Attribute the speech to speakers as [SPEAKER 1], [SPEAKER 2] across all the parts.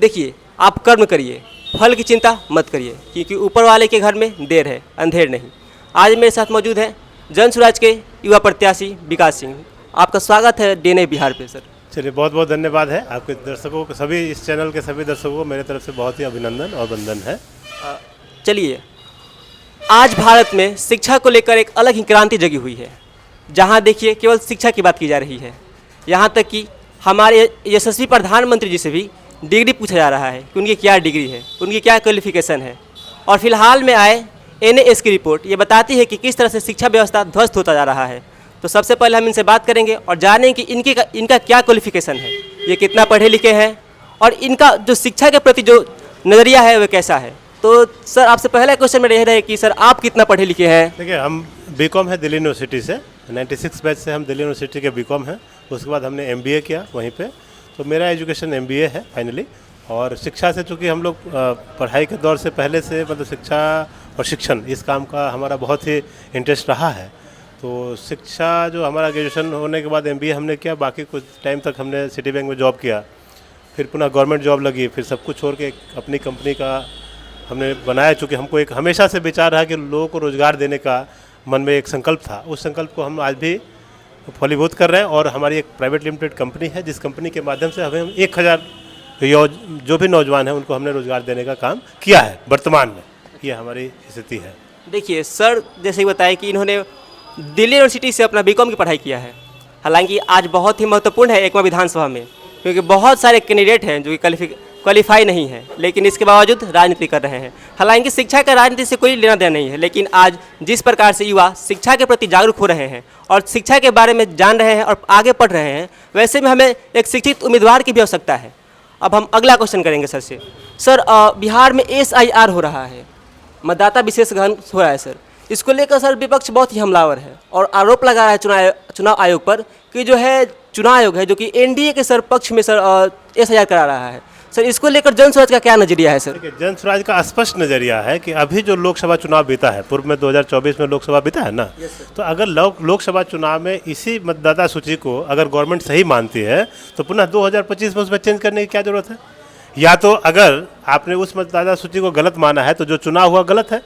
[SPEAKER 1] देखिए, आप कर्म करिए, फल की चिंता मत करिए, क्योंकि ऊपर वाले के घर में देर है, अंधेर नहीं। आज मेरे साथ मौजूद हैं जन स्वराज के युवा प्रत्याशी विकास सिंह। आपका स्वागत है DNA बिहार पे सर।
[SPEAKER 2] चलिए, बहुत बहुत धन्यवाद है आपके दर्शकों को, सभी इस चैनल के सभी दर्शकों को मेरे तरफ से बहुत ही अभिनंदन और वंदन है।
[SPEAKER 1] चलिए, आज भारत में शिक्षा को लेकर एक अलग ही क्रांति जगी हुई है, जहां देखिए केवल शिक्षा की बात की जा रही है। यहां तक कि हमारे यशस्वी प्रधानमंत्री जी से भी डिग्री पूछा जा रहा है कि उनकी क्या डिग्री है, उनकी क्या क्वालिफिकेशन है। और फिलहाल में आए NAS की रिपोर्ट ये बताती है कि किस तरह से शिक्षा व्यवस्था ध्वस्त होता जा रहा है। तो सबसे पहले हम इनसे बात करेंगे और जानेंगे कि इनका क्या क्वालिफिकेशन है, ये कितना पढ़े लिखे हैं और इनका जो शिक्षा के प्रति जो नज़रिया है वह कैसा है। तो सर, आपसे पहला क्वेश्चन मेरा यह रहे कि सर आप कितना पढ़े लिखे हैं।
[SPEAKER 2] देखिए, हम BCom है दिल्ली यूनिवर्सिटी से, 96 बैच से हम दिल्ली यूनिवर्सिटी के BCom हैं। उसके बाद हमने MBA किया वहीं पे, तो मेरा एजुकेशन MBA है फाइनली। और शिक्षा से चूँकि हम लोग पढ़ाई के दौर से पहले से मतलब शिक्षा और शिक्षण इस काम का हमारा बहुत ही इंटरेस्ट रहा है। तो शिक्षा जो हमारा ग्रेजुएशन होने के बाद MBA हमने किया, बाकी कुछ टाइम तक हमने सिटी बैंक में जॉब किया, फिर पुनः गवर्नमेंट जॉब लगी, फिर सब कुछ छोड़ के अपनी कंपनी का हमने बनाया। चूँकि हमको एक हमेशा से विचार रहा कि लोगों को रोज़गार देने का मन में एक संकल्प था, उस संकल्प को हम आज भी फलीभूत कर रहे हैं। और हमारी एक प्राइवेट लिमिटेड कंपनी है, जिस कंपनी के माध्यम से हमें 1000 जो भी नौजवान हैं उनको हमने रोज़गार देने का काम किया है वर्तमान में। ये हमारी स्थिति है।
[SPEAKER 1] देखिए सर, जैसे ही बताया कि इन्होंने दिल्ली यूनिवर्सिटी से अपना BCom की पढ़ाई किया है। हालांकि आज बहुत ही महत्वपूर्ण है एकमा विधानसभा में, क्योंकि बहुत सारे कैंडिडेट हैं जो कि क्वालिफाई नहीं है, लेकिन इसके बावजूद राजनीति कर रहे हैं। हालांकि शिक्षा का राजनीति से कोई लेना देना नहीं है, लेकिन आज जिस प्रकार से युवा शिक्षा के प्रति जागरूक हो रहे हैं और शिक्षा के बारे में जान रहे हैं और आगे पढ़ रहे हैं, वैसे में हमें एक शिक्षित उम्मीदवार की भी आवश्यकता है। अब हम अगला क्वेश्चन करेंगे सर से। सर, बिहार में SIR हो रहा है, मतदाता विशेष गहन हो रहा है सर। इसको लेकर सर विपक्ष बहुत ही हमलावर है और आरोप लगा रहा है चुनाव आयोग पर कि जो है चुनाव आयोग है जो कि NDA के सर पक्ष में सर SIR करा रहा है। सर, इसको लेकर जन स्वराज का क्या नजरिया है सर।
[SPEAKER 2] देखिए, जन स्वराज का स्पष्ट नजरिया है कि अभी जो लोकसभा चुनाव बीता है, पूर्व में 2024 में लोकसभा बीता है ना, तो अगर लोकसभा चुनाव में इसी मतदाता सूची को अगर गवर्नमेंट सही मानती है तो पुनः 2025 में उसमें चेंज करने की क्या जरूरत है। या तो अगर आपने उस मतदाता सूची को गलत माना है तो जो चुनाव हुआ गलत है।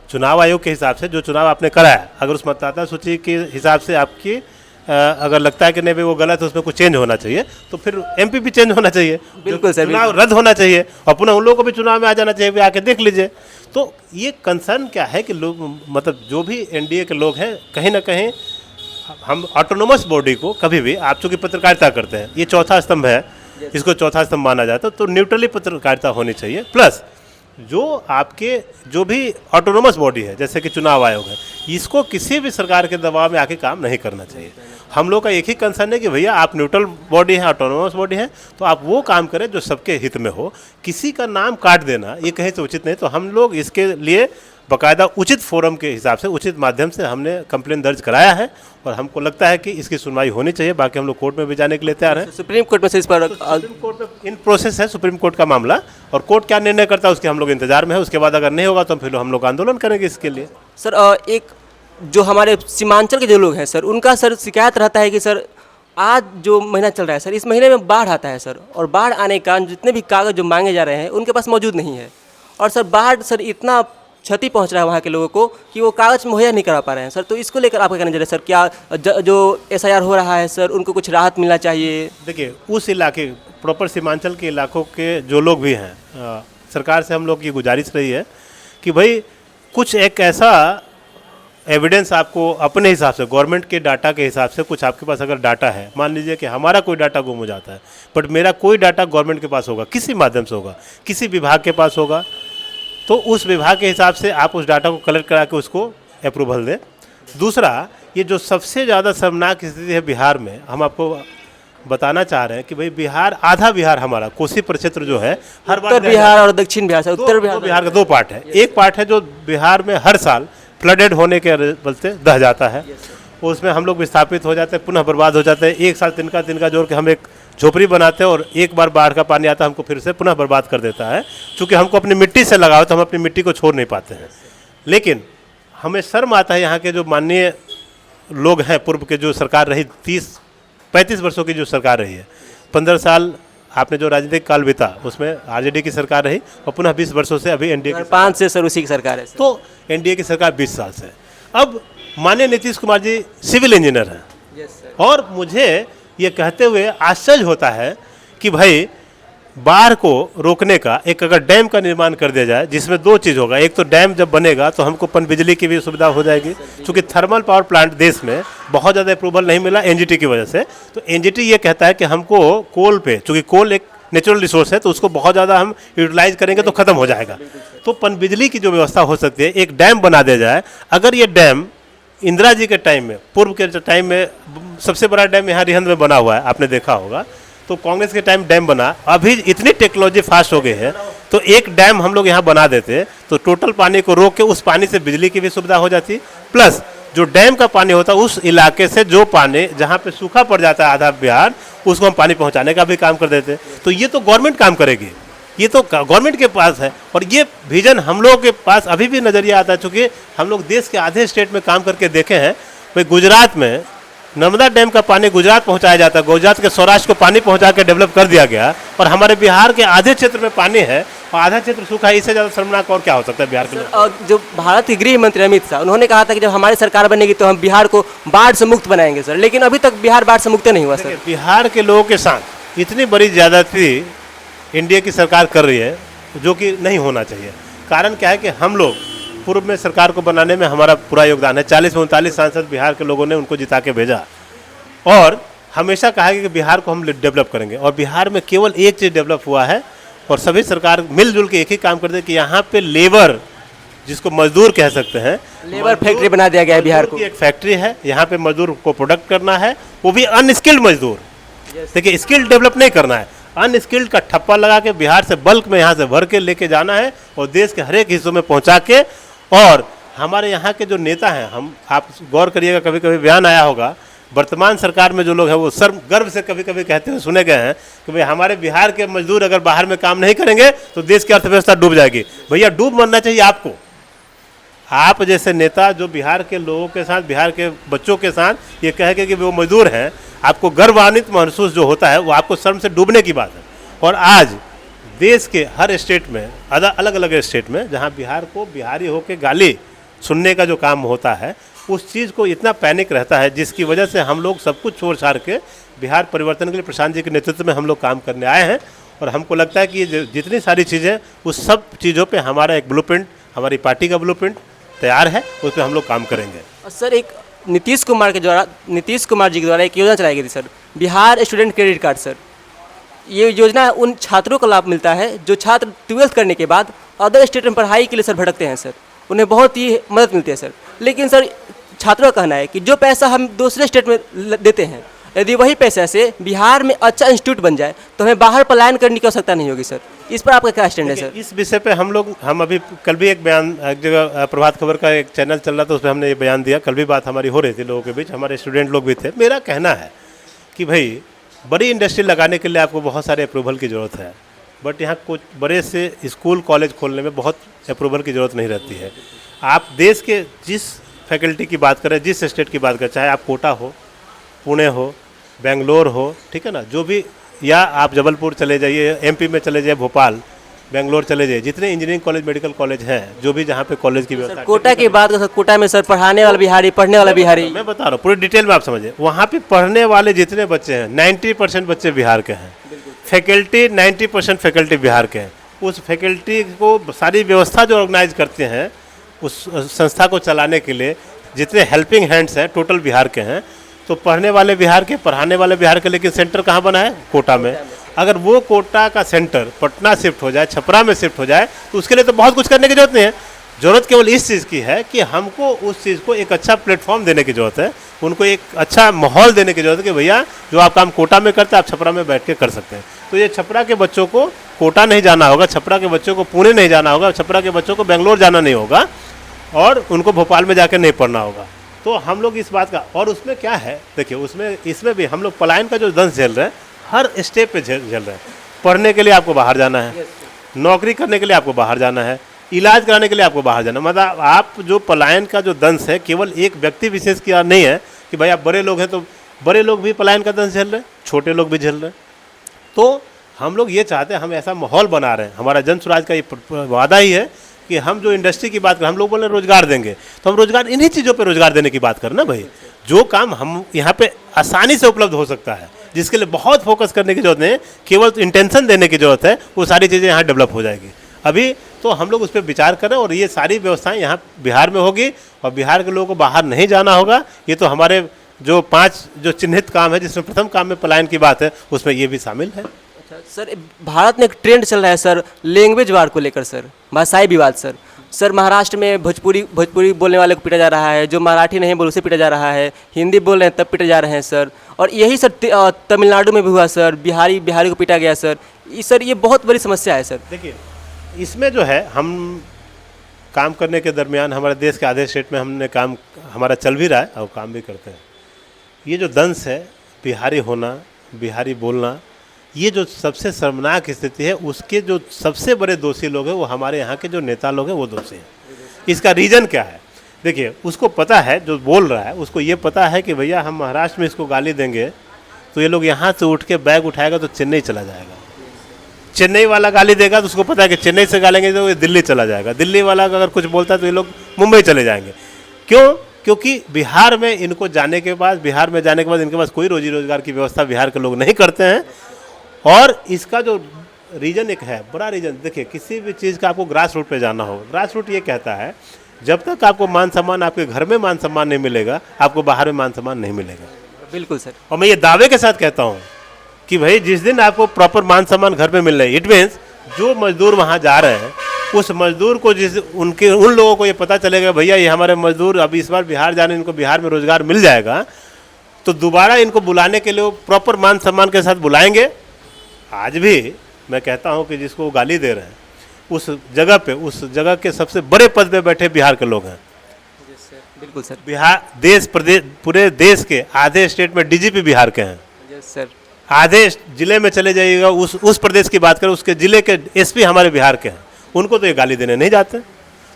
[SPEAKER 2] चुनाव आयोग के हिसाब से जो चुनाव आपने कराया, अगर उस मतदाता सूची के हिसाब से आपकी अगर लगता है कि नहीं भाई वो गलत है, उसमें कुछ चेंज होना चाहिए, तो फिर MP भी चेंज होना चाहिए,
[SPEAKER 1] बिल्कुल सर,
[SPEAKER 2] चुनाव रद्द होना चाहिए और पुनः उन लोगों को भी चुनाव में आ जाना चाहिए। आके देख लीजिए। तो ये कंसर्न क्या है कि लोग मतलब जो भी NDA के लोग हैं, कहीं ना कहीं हम ऑटोनोमस बॉडी को कभी भी, आप चूँकि पत्रकारिता करते हैं, ये चौथा स्तंभ है, इसको चौथा स्तंभ माना जाता है, तो न्यूट्रली पत्रकारिता होनी चाहिए। प्लस जो आपके जो भी ऑटोनोमस बॉडी है जैसे कि चुनाव आयोग है, इसको किसी भी सरकार के दबाव में आके काम नहीं करना चाहिए। हम लोग का एक ही कंसर्न है कि भैया आप न्यूट्रल बॉडी है, ऑटोनोमस बॉडी है, तो आप वो काम करें जो सबके हित में हो। किसी का नाम काट देना ये कहीं से उचित नहीं। तो हम लोग इसके लिए बाकायदा उचित फोरम के हिसाब से, उचित माध्यम से हमने कंप्लेन दर्ज कराया है और हमको लगता है कि इसकी सुनवाई होनी चाहिए। बाकी हम लोग कोर्ट में भी जाने के लिए तैयार हैं।
[SPEAKER 1] सुप्रीम कोर्ट में से इस पर
[SPEAKER 2] सुप्रीम कोर्ट में इन प्रोसेस है सुप्रीम कोर्ट का मामला, और कोर्ट क्या निर्णय करता है उसके हम लोग इंतजार में है। उसके बाद अगर नहीं होगा तो फिर हम लोग आंदोलन करेंगे इसके लिए।
[SPEAKER 1] सर, एक जो हमारे सीमांचल के जो लोग हैं सर, उनका सर शिकायत रहता है कि सर आज जो महीना चल रहा है सर, इस महीने में बाढ़ आता है सर, और बाढ़ आने के कारण जितने भी कागज़ जो मांगे जा रहे हैं उनके पास मौजूद नहीं है। और सर बाढ़ सर इतना क्षति पहुंच रहा है वहाँ के लोगों को कि वो कागज़ मुहैया नहीं करा पा रहे हैं सर। तो इसको लेकर आपका क्या नजर है सर? क्या जो SIR हो रहा है सर, उनको कुछ राहत मिलना चाहिए?
[SPEAKER 2] देखिए, उस इलाके प्रॉपर सीमांचल के इलाकों के जो लोग भी हैं, सरकार से हम लोग की गुजारिश रही है कि भाई कुछ एक ऐसा एविडेंस आपको अपने हिसाब से, गवर्नमेंट के डाटा के हिसाब से, कुछ आपके पास अगर डाटा है, मान लीजिए कि हमारा कोई डाटा गुम हो जाता है, बट मेरा कोई डाटा गवर्नमेंट के पास होगा, किसी माध्यम से होगा, किसी विभाग के पास होगा, तो उस विभाग के हिसाब से आप उस डाटा को कलेक्ट करा के उसको अप्रूवल दें। दूसरा, ये जो सबसे ज़्यादा शर्मनाक स्थिति है बिहार में, हम आपको बताना चाह रहे हैं कि भाई बिहार, आधा बिहार हमारा कोसी प्रक्षेत्र जो है, हर बार
[SPEAKER 1] उत्तर बिहार और दक्षिण बिहार से, उत्तर
[SPEAKER 2] बिहार का 2 पार्ट है। एक पार्ट है जो बिहार में हर साल फ्लडेड होने के बलते दह जाता है, उसमें हम लोग विस्थापित हो जाते हैं, पुनः बर्बाद हो जाते हैं। एक साल तिनका जोड़ के हम एक झोपड़ी बनाते हैं और एक बार बाढ़ का पानी आता है, हमको फिर से पुनः बर्बाद कर देता है। चूँकि हमको अपनी मिट्टी से लगाव, तो हम अपनी मिट्टी को छोड़ नहीं पाते हैं। लेकिन हमें शर्म आता है, यहाँ के जो माननीय लोग हैं, पूर्व के जो सरकार रही, 30-35 वर्षों की जो सरकार रही है, 15 साल आपने जो राजनीतिक काल बीता उसमें आरजेडी की सरकार रही और पुनः 20 वर्षों से अभी एनडीए की
[SPEAKER 1] 5 से सर उसी की सरकार है सर।
[SPEAKER 2] तो एनडीए की सरकार 20 साल से। अब माननीय नीतीश कुमार जी सिविल इंजीनियर हैं
[SPEAKER 1] यस सर।
[SPEAKER 2] और मुझे ये कहते हुए आश्चर्य होता है कि भाई बाढ़ को रोकने का एक अगर डैम का निर्माण कर दिया जाए जिसमें दो चीज़ होगा, एक तो डैम जब बनेगा तो हमको पनबिजली की भी सुविधा हो जाएगी, क्योंकि थर्मल पावर प्लांट देश में बहुत ज़्यादा अप्रूवल नहीं मिला एनजीटी की वजह से। तो एनजीटी ये कहता है कि हमको कोल पे, चूँकि कोल एक नेचुरल रिसोर्स है तो उसको बहुत ज़्यादा हम यूटिलाइज करेंगे तो ख़त्म हो जाएगा, तो पनबिजली की जो व्यवस्था हो सकती है, एक डैम बना दिया जाए। अगर ये डैम इंदिरा जी के टाइम में, पूर्व के टाइम में सबसे बड़ा डैम यहाँ रिहंद में बना हुआ है, आपने देखा होगा, तो कांग्रेस के टाइम डैम बना, अभी इतनी टेक्नोलॉजी फास्ट हो गई है तो एक डैम हम लोग यहाँ बना देते तो टोटल पानी को रोक के उस पानी से बिजली की भी सुविधा हो जाती, प्लस जो डैम का पानी होता है उस इलाके से जो पानी जहाँ पे सूखा पड़ जाता है आधा बिहार, उसको हम पानी पहुँचाने का भी काम कर देते। तो ये तो गवर्नमेंट काम करेगी, ये तो गवर्नमेंट के पास है और ये विजन हम लोगों के पास अभी भी नज़रिया आता है, चूँकि हम लोग देश के आधे स्टेट में काम करके देखे हैं। भाई गुजरात में नर्मदा डैम का पानी गुजरात पहुंचाया जाता है, गुजरात के सौराष्ट्र को पानी पहुंचा के डेवलप कर दिया गया, और हमारे बिहार के आधे क्षेत्र में पानी है और आधा क्षेत्र सूखा है। इससे ज़्यादा शर्मनाक और क्या हो सकता है बिहार के लिए?
[SPEAKER 1] और जो भारत के गृह मंत्री अमित शाह, उन्होंने कहा था कि जब हमारी सरकार बनेगी तो हम बिहार को बाढ़ से मुक्त बनाएंगे सर, लेकिन अभी तक बिहार बाढ़ से मुक्त नहीं हुआ सर।
[SPEAKER 2] बिहार के लोगों के साथ इतनी बड़ी ज्यादती इंडिया की सरकार कर रही है जो कि नहीं होना चाहिए। कारण क्या है कि हम लोग पूर्व में सरकार को बनाने में हमारा पूरा योगदान है, 40 में 39 सांसद बिहार के लोगों ने उनको जिता के भेजा और हमेशा कहा कि बिहार को हम डेवलप करेंगे, और बिहार में केवल एक चीज़ डेवलप हुआ है और सभी सरकार मिलजुल के एक ही काम करते हैं कि यहाँ पे लेबर, जिसको मजदूर कह सकते हैं,
[SPEAKER 1] लेबर फैक्ट्री बना दिया गया है बिहार को।
[SPEAKER 2] एक फैक्ट्री है, यहाँ पे मजदूर को प्रोडक्ट करना है, वो भी अनस्किल्ड मजदूर। देखिए स्किल डेवलप नहीं करना है, अनस्किल्ड का ठप्पा लगा के बिहार से बल्क में यहाँ से भर के लेके जाना है और देश के हर एक हिस्सों में पहुँचा के। और हमारे यहाँ के जो नेता हैं, हम आप गौर करिएगा, कभी कभी बयान आया होगा, वर्तमान सरकार में जो लोग हैं वो गर्व से कभी कभी कहते हुए सुने गए हैं कि भाई हमारे बिहार के मजदूर अगर बाहर में काम नहीं करेंगे तो देश की अर्थव्यवस्था डूब जाएगी। भैया डूब मरना चाहिए आपको, आप जैसे नेता जो बिहार के लोगों के साथ, बिहार के बच्चों के साथ ये कहेंगे कि वो मजदूर हैं, आपको गर्वान्वित महसूस जो होता है वो आपको शर्म से डूबने की बात है। और आज देश के हर स्टेट में, अलग अलग स्टेट में, जहाँ बिहार को बिहारी होकर गाली सुनने का जो काम होता है, उस चीज़ को इतना पैनिक रहता है, जिसकी वजह से हम लोग सब कुछ छोड़ छाड़ के बिहार परिवर्तन के लिए प्रशांत जी के नेतृत्व में हम लोग काम करने आए हैं। और हमको लगता है कि ये जितनी सारी चीज़ें, उस सब चीज़ों पे हमारा एक ब्लूप्रिंट, हमारी पार्टी का ब्लूप्रिंट तैयार है, उस पर हम लोग काम करेंगे।
[SPEAKER 1] और सर एक नीतीश कुमार जी के द्वारा एक योजना चलाई गई थी sir, Bihar student credit card sir. ये योजना उन छात्रों को लाभ मिलता है जो छात्र 12th करने के बाद अदर स्टेट में पढ़ाई के लिए सर भटकते हैं सर, उन्हें बहुत ही मदद मिलती है सर। लेकिन सर छात्रों का कहना है कि जो पैसा हम दूसरे स्टेट में देते हैं, यदि वही पैसा से बिहार में अच्छा इंस्टीट्यूट बन जाए तो हमें बाहर पलायन करने की आवश्यकता नहीं होगी सर। इस पर आपका क्या स्टैंड है सर?
[SPEAKER 2] इस विषय पे हम अभी कल भी एक बयान, एक जगह प्रभात खबर का एक चैनल चल रहा था, उसमें हमने ये बयान दिया। कल भी बात हमारी हो रही थी लोगों के बीच, हमारे स्टूडेंट लोग भी थे। मेरा कहना है कि भाई बड़ी इंडस्ट्री लगाने के लिए आपको बहुत सारे अप्रूवल की ज़रूरत है, बट यहाँ कुछ बड़े से स्कूल कॉलेज खोलने में बहुत अप्रूवल की ज़रूरत नहीं रहती है। आप देश के जिस फैकल्टी की बात करें, जिस स्टेट की बात करें, चाहे आप कोटा हो, पुणे हो, बेंगलोर हो, ठीक है ना, जो भी, या आप जबलपुर चले जाइए, एमपी में चले जाइए, भोपाल, बेंगलोर चले जाइए, जितने इंजीनियरिंग कॉलेज, मेडिकल कॉलेज हैं, जो भी जहाँ पे कॉलेज की व्यवस्था।
[SPEAKER 1] कोटा की बात करें, कोटा में सर पढ़ाने वाला बिहारी, पढ़ने वाला बिहारी,
[SPEAKER 2] मैं बता रहा हूँ पूरी डिटेल में, आप समझिए। वहाँ पे पढ़ने वाले जितने बच्चे हैं 90% बच्चे बिहार के हैं, फैकल्टी 90% फैकल्टी बिहार के हैं। उस फैकल्टी को सारी व्यवस्था जो ऑर्गेनाइज करते हैं उस संस्था को चलाने के लिए जितने हेल्पिंग हैंड्स हैं टोटल बिहार के हैं। तो पढ़ने वाले बिहार के, पढ़ाने वाले बिहार के, लेकिन सेंटर कहाँ बना है? कोटा में। अगर वो कोटा का सेंटर पटना शिफ्ट हो जाए, छपरा में शिफ्ट हो जाए, तो उसके लिए तो बहुत कुछ करने की जरूरत नहीं है। ज़रूरत केवल इस चीज़ की है कि हमको उस चीज़ को एक अच्छा प्लेटफॉर्म देने की ज़रूरत है, उनको एक अच्छा माहौल देने की ज़रूरत है कि भैया जो आप काम कोटा में करते हैं आप छपरा में बैठ के कर सकते हैं। तो ये छपरा के बच्चों को कोटा नहीं जाना होगा, छपरा के बच्चों को पुणे नहीं जाना होगा, छपरा के बच्चों को बेंगलोर जाना नहीं होगा, और उनको भोपाल में जाकर नहीं पढ़ना होगा। तो हम लोग इस बात का, और उसमें क्या है देखिए, इसमें भी हम लोग पलायन का जो दंश झेल रहे हैं, हर स्टेप पे झेल रहे हैं। पढ़ने के लिए आपको बाहर जाना है, नौकरी करने के लिए आपको बाहर जाना है, इलाज कराने के लिए आपको बाहर जाना। मतलब आप जो पलायन का जो दंश है, केवल एक व्यक्ति विशेष की नहीं है कि भाई आप बड़े लोग हैं तो बड़े लोग भी पलायन का दंश झेल रहे हैं, छोटे लोग भी झेल रहे हैं। तो हम लोग ये चाहते हैं, हम ऐसा माहौल बना रहे हैं, हमारा जन स्वराज का ये वादा ही है कि हम जो इंडस्ट्री की बात करें, हम लोग बोले रोजगार देंगे, तो हम रोजगार इन्हीं चीज़ों पे रोजगार देने की बात करें ना भाई। जो काम हम यहाँ पे आसानी से उपलब्ध हो सकता है, जिसके लिए बहुत फोकस करने की जरूरत नहीं है, केवल इंटेंशन देने की जरूरत है, वो सारी चीज़ें यहाँ डेवलप हो जाएगी। अभी तो हम लोग उस पर विचार करें और ये सारी व्यवस्थाएं यहाँ बिहार में होगी और बिहार के लोगों को बाहर नहीं जाना होगा। ये तो हमारे जो 5 जो चिन्हित काम है, जिसमें प्रथम काम में पलायन की बात है, उसमें ये भी शामिल है।
[SPEAKER 1] अच्छा सर, भारत में एक ट्रेंड चल रहा है सर लैंग्वेज वार को लेकर सर, भाषाई विवाद सर। सर महाराष्ट्र में भोजपुरी बोलने वाले को पीटा जा रहा है, जो मराठी नहीं बोल उसे पीटा जा रहा है, हिंदी बोल रहे हैं तब पीटे जा रहे हैं सर। और यही सर तमिलनाडु में भी हुआ सर, बिहारी को पीटा गया सर। सर ये बहुत बड़ी समस्या है सर।
[SPEAKER 2] देखिए, इसमें जो है हम काम करने के दरमियान हमारे देश के आधे स्टेट में हमने काम हमारा चल भी रहा है और काम भी करते हैं। ये जो दंश है, बिहारी होना, बिहारी बोलना, ये जो सबसे शर्मनाक स्थिति है, उसके जो सबसे बड़े दोषी लोग हैं वो हमारे यहाँ के जो नेता लोग हैं वो दोषी हैं। इसका रीज़न क्या है? देखिए, उसको पता है, जो बोल रहा है उसको ये पता है कि भैया हम महाराष्ट्र में इसको गाली देंगे तो ये लोग यहाँ से उठ के बैग उठाएगा तो चेन्नई चला जाएगा। चेन्नई वाला गाली देगा तो उसको पता है कि चेन्नई से गालेंगे तो ये दिल्ली चला जाएगा। दिल्ली वाला अगर कुछ बोलता है तो ये लोग मुंबई चले जाएंगे। क्यों? क्योंकि बिहार में इनको जाने के बाद इनके पास कोई रोजी रोजगार की व्यवस्था बिहार के लोग नहीं करते हैं। और इसका जो रीज़न एक है, बड़ा रीज़न, देखिए किसी भी चीज़ का आपको ग्रास रूट पे जाना होगा। ग्रास रूट ये कहता है जब तक आपको मान सम्मान, आपके घर में मान सम्मान नहीं मिलेगा, आपको बाहर में मान सम्मान नहीं मिलेगा।
[SPEAKER 1] बिल्कुल सर।
[SPEAKER 2] और मैं ये दावे के साथ कहता हूँ कि भाई जिस दिन आपको प्रॉपर मान सम्मान घर में मिल रहा है, इट मीन्स जो मजदूर वहाँ जा रहे हैं उस मजदूर को उन लोगों को ये पता चलेगा भैया ये हमारे मजदूर अब इस बार बिहार जाने, इनको बिहार में रोजगार मिल जाएगा, तो दोबारा इनको बुलाने के लिए वो प्रॉपर मान सम्मान के साथ बुलाएंगे। आज भी मैं कहता हूँ कि जिसको गाली दे रहे हैं उस जगह के सबसे बड़े पद पे बैठे बिहार के लोग हैं।
[SPEAKER 1] बिल्कुल सर।
[SPEAKER 2] बिहार पूरे देश के आधे स्टेट में डीजीपी बिहार के हैं।
[SPEAKER 1] Yes sir.
[SPEAKER 2] आधे जिले में चले जाइएगा, उस प्रदेश की बात करें, उसके जिले के एसपी हमारे बिहार के हैं। उनको तो ये गाली देने नहीं जाते।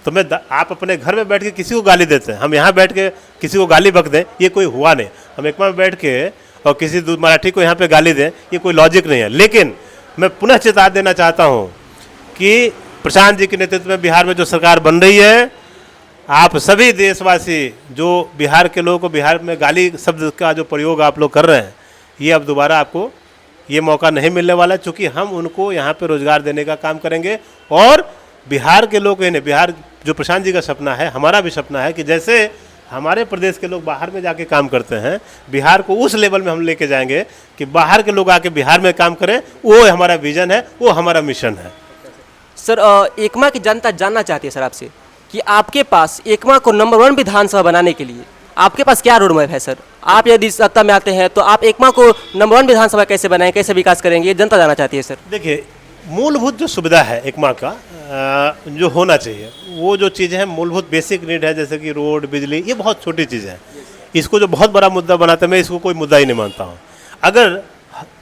[SPEAKER 2] तो आप अपने घर में बैठ के किसी को गाली देते हैं, हम यहाँ बैठ के किसी को गाली बक दें, ये कोई हुआ नहीं। हम एक बार बैठ के और किसी मराठी को यहाँ पे गाली दें, ये कोई लॉजिक नहीं है। लेकिन मैं पुनः चेता देना चाहता हूँ कि प्रशांत जी के नेतृत्व में बिहार में जो सरकार बन रही है, आप सभी देशवासी जो बिहार के लोगों को बिहार में गाली शब्द का जो प्रयोग आप लोग कर रहे हैं, ये अब दोबारा आपको ये मौका नहीं मिलने वाला है। चूँकि हम उनको यहाँ पे रोजगार देने का काम करेंगे और बिहार के लोग बिहार जो प्रशांत जी का सपना है, हमारा भी सपना है कि जैसे हमारे प्रदेश के लोग बाहर में जाके काम करते हैं, बिहार को उस लेवल में हम लेके जाएंगे कि बाहर के लोग आके बिहार में काम करें। वो हमारा विजन है, वो हमारा मिशन है।
[SPEAKER 1] सर एकमा की जनता जानना चाहती है सर आपसे कि आपके पास एकमा को नंबर 1 विधानसभा बनाने के लिए आपके पास क्या रोड मैप है सर? आप यदि सत्ता में आते हैं तो आप एकमा को नंबर 1 विधानसभा कैसे बनाएं, कैसे विकास करेंगे, ये जनता जानना चाहती है सर।
[SPEAKER 2] देखिए, मूलभूत जो सुविधा है एकमा का जो होना चाहिए, वो जो चीज़ें हैं मूलभूत बेसिक नीड है, जैसे कि रोड, बिजली, ये बहुत छोटी चीज़ें हैं। इसको जो बहुत बड़ा मुद्दा बनाते हैं, मैं इसको कोई मुद्दा ही नहीं मानता हूँ। अगर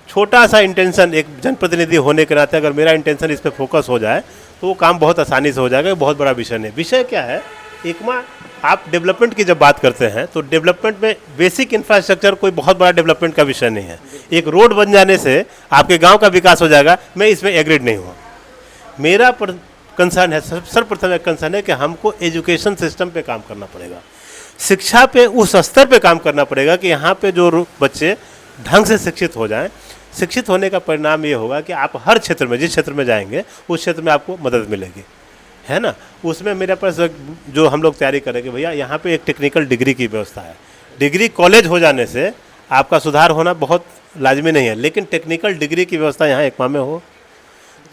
[SPEAKER 2] छोटा सा इंटेंशन एक जनप्रतिनिधि होने के नाते अगर मेरा इंटेंशन इस पर फोकस हो जाए तो वो काम बहुत आसानी से हो जाएगा। बहुत बड़ा विषय नहीं। विषय क्या है? एकमा, आप डेवलपमेंट की जब बात करते हैं तो डेवलपमेंट में बेसिक इंफ्रास्ट्रक्चर कोई बहुत बड़ा डेवलपमेंट का विषय नहीं है। एक रोड बन जाने से आपके गांव का विकास हो जाएगा, मैं इसमें एग्रीड नहीं हुआ। मेरा कंसर्न है, सर्वप्रथम एक कंसर्न है कि हमको एजुकेशन सिस्टम पे काम करना पड़ेगा, शिक्षा पे उस स्तर पे काम करना पड़ेगा कि यहाँ पे जो बच्चे ढंग से शिक्षित हो जाएं। शिक्षित होने का परिणाम ये होगा कि आप हर क्षेत्र में, जिस क्षेत्र में जाएंगे उस क्षेत्र में आपको मदद मिलेगी, है ना। उसमें मेरे पास जो हम लोग तैयारी करेंगे, भैया यहाँ पे एक टेक्निकल डिग्री की व्यवस्था है। डिग्री कॉलेज हो जाने से आपका सुधार होना बहुत लाजमी नहीं है, लेकिन टेक्निकल डिग्री की व्यवस्था यहाँ एकमा में हो।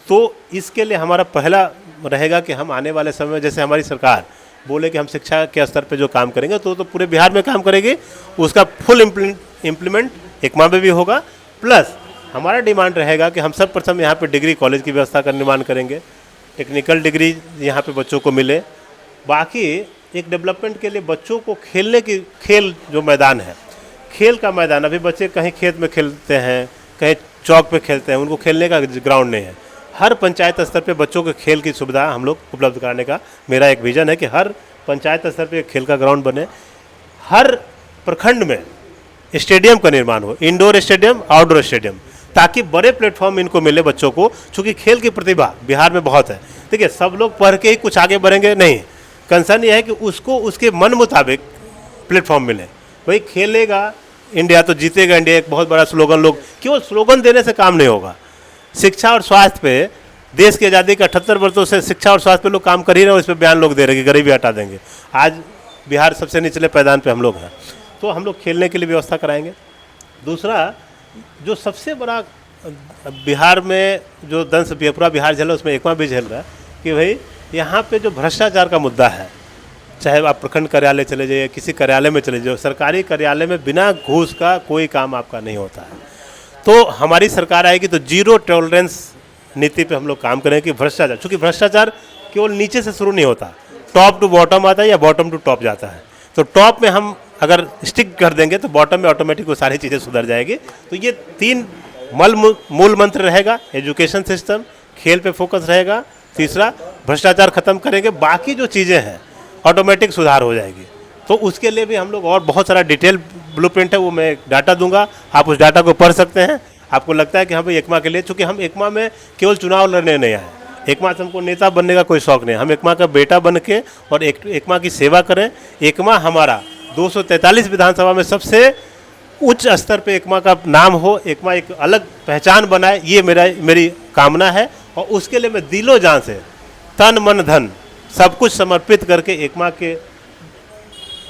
[SPEAKER 2] तो इसके लिए हमारा पहला रहेगा कि हम आने वाले समय में, जैसे हमारी सरकार बोले कि हम शिक्षा के स्तर पे जो काम करेंगे तो पूरे बिहार में काम करेंगे, उसका फुल इम्प्लीमेंट एकमा में भी होगा। प्लस हमारा डिमांड रहेगा कि हम सर्वप्रथम यहाँ पे डिग्री कॉलेज की व्यवस्था का निर्माण करेंगे, टेक्निकल डिग्री यहाँ पे बच्चों को मिले। बाकी एक डेवलपमेंट के लिए बच्चों को खेल जो मैदान है, खेल का मैदान, अभी बच्चे कहीं खेत में खेलते हैं, कहीं चौक पे खेलते हैं, उनको खेलने का ग्राउंड नहीं है। हर पंचायत स्तर पे बच्चों के खेल की सुविधा हम लोग उपलब्ध कराने का मेरा एक विज़न है कि हर पंचायत स्तर पे खेल का ग्राउंड बने। हर प्रखंड में स्टेडियम का निर्माण हो, इंडोर स्टेडियम, आउटडोर स्टेडियम, ताकि बड़े प्लेटफॉर्म इनको मिले बच्चों को, चूँकि खेल की प्रतिभा बिहार में बहुत है। देखिए सब लोग पढ़ के ही कुछ आगे बढ़ेंगे नहीं, कंसर्न ये है कि उसको उसके मन मुताबिक प्लेटफॉर्म मिले। वही खेलेगा इंडिया तो जीतेगा इंडिया, एक बहुत बड़ा स्लोगन, लोग केवल स्लोगन देने से काम नहीं होगा। शिक्षा और स्वास्थ्य पे, देश की आज़ादी के 78 वर्षों से शिक्षा और स्वास्थ्य पे लोग काम कर ही रहे हैं, इस पर बयान लोग दे रहे हैं कि गरीबी हटा देंगे। आज बिहार सबसे निचले पैदान पे हम लोग हैं, तो हम लोग खेलने के लिए व्यवस्था कराएंगे। दूसरा जो सबसे बड़ा बिहार में जो दंश पूरा बिहार झेल रहा है, उसमें एकमा भी झेल रहा है कि भाई यहाँ पे जो भ्रष्टाचार का मुद्दा है, चाहे आप प्रखंड कार्यालय चले जाइए, किसी कार्यालय में चले जाइए, सरकारी कार्यालय में बिना घूस का कोई काम आपका नहीं होता है। तो हमारी सरकार आएगी तो जीरो टॉलरेंस नीति पे हम लोग काम करें कि भ्रष्टाचार, चूँकि भ्रष्टाचार केवल नीचे से शुरू नहीं होता, टॉप टू बॉटम आता है या बॉटम टू टॉप जाता है। तो टॉप में हम अगर स्टिक कर देंगे तो बॉटम में ऑटोमेटिक वो सारी चीज़ें सुधर जाएगी। तो ये 3 मूल मंत्र रहेगा, एजुकेशन सिस्टम, खेल पे फोकस रहेगा, तीसरा भ्रष्टाचार खत्म करेंगे, बाकी जो चीज़ें हैं ऑटोमेटिक सुधार हो जाएगी। तो उसके लिए भी हम लोग और बहुत सारा डिटेल ब्लूप्रिंट है, वो मैं डाटा दूंगा, आप उस डाटा को पढ़ सकते हैं। आपको लगता है कि हाँ भाई एकमा के लिए, चूँकि हम एकमा में केवल चुनाव लड़ने नहीं आए, एकमा से हमको नेता बनने का कोई शौक नहीं, हम एकमा का बेटा बन के और एकमा की सेवा करें। एकमा हमारा 243 विधानसभा में सबसे उच्च स्तर पे एकमा का नाम हो, एकमा एक अलग पहचान बनाए, ये मेरी कामना है। और उसके लिए मैं दिलो जान से, तन मन धन सब कुछ समर्पित करके एकमा के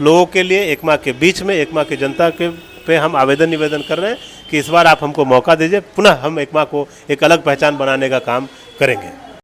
[SPEAKER 2] लोगों के लिए, एकमा के बीच में, एकमा की जनता के पे हम निवेदन कर रहे हैं कि इस बार आप हमको मौका दीजिए, पुनः हम एकमा को एक अलग पहचान बनाने का काम करेंगे।